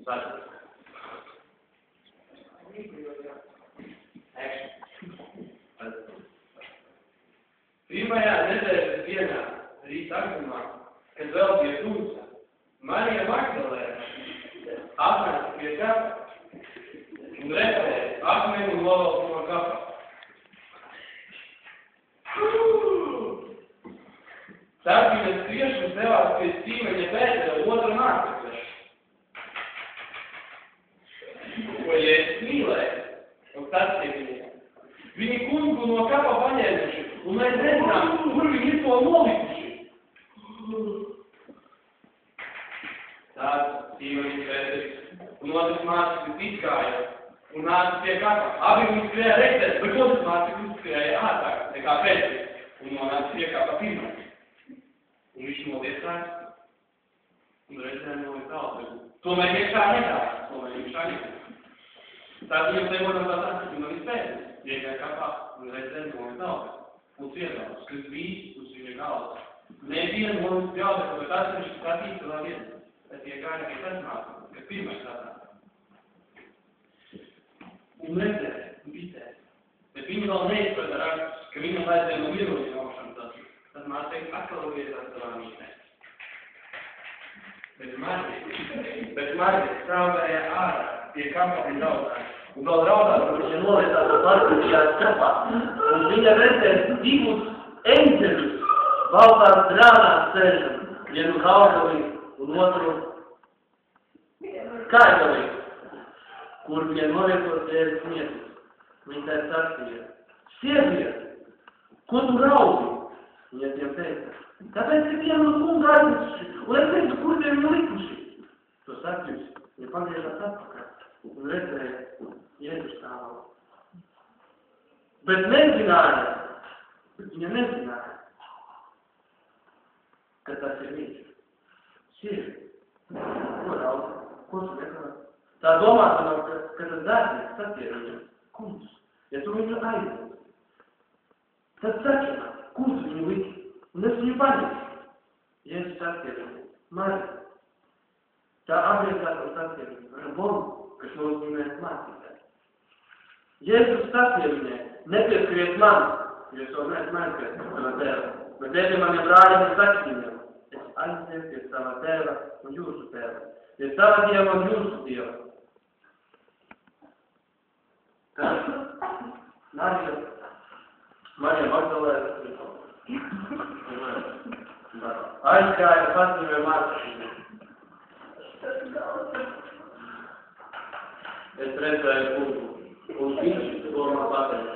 Sad. Pirmajā nedēļas dienā, rīta agumā, kad vēl bija tumsa, Marija Magdalēna atnāca pie kapa un redzēja akmeni un novelku no kapa. Tad viņa skrieš un devās pie Sīmeņa Pētera otra mācekļa, ko Jēzus mīlēja, un sacīja viņai: viņi kungu no kapa paņēmuši, un mēs nezinām, kur viņi ir to nolikuši. Tad Sīmeņa Pēteris un otrs mācekļus izgāja un nāca pie kapa. Abi viņi skrēja redzēt, bet otrs mācekļus skrēja ātrāk nekā Pēteris un nonāca pie kapa pirmais. Un viņš noliecās un redzēja nolikt altaru. Tomēr iekšā nedās. Tad viņam tevodam tā saka, un viņš Pēteris iegāja kapā un redzēja nolikt altaru. Un ciedās, kas vīst uz viņa galvas. Nevienu nolikt pie altaru, bet tas viņš skatīs vēl vienu. Bet iegāja pie tas mācekļus, kas pirmais atnāca. Un redzēja, un bitēja. Bet viņi vēl neizprata rakstus, ka viņam vajadzēja no viroņa augšana tas. Tad mācekļi atkal vietās savā mītnē. Bet Marija stāvēja ārā pie kapa un raudāja. Un vēl raudāja, ka viņa nolietās un pārpildījās kapā. Un viņa redzēja divus eņģeļus baltās drānās ceļam, vienu kaugalī un otru kaigalī, kur viņa noliekot Jēzus mietus. Viņa tā sacīja: sieviete, ko tu raudi? Viņa tiem teica: tāpēc ir vienu no kunga aiznesuši, un es teicu, kur tie viņu likuši. To sakļus, viņa pagriežās atpakaļ un redzēja Jēzus stāvā. Bet viņa nezināja, ka tas ir viņš. Sieviete, ko raudi? Ko tu nekā? Tā domāšanā, ka tas dārgnieks sacīja viņam: kungs, ja tu viņu aiznes, tad saki man, kur tu viņu liki, un es viņu paņemšu. Jēzus sacīja viņam: Marija. Tā atgriezās un sacīja viņam: Raboni, kas nozīmē mācītāji. Jēzus sacīja viņai: nepieskriet man, jo es vēl neesmu aizgājis pie sava tēva, bet ejiet maniem brāļiem un saki viņam: es aiziešu pie sava tēva un jūsu tēva, pie sava dieva un jūsu dieva. Tad Marija Magdalēna aizgāja paziņoja mācekļiem. Es redzēju kungu, un viņš domā pateikt.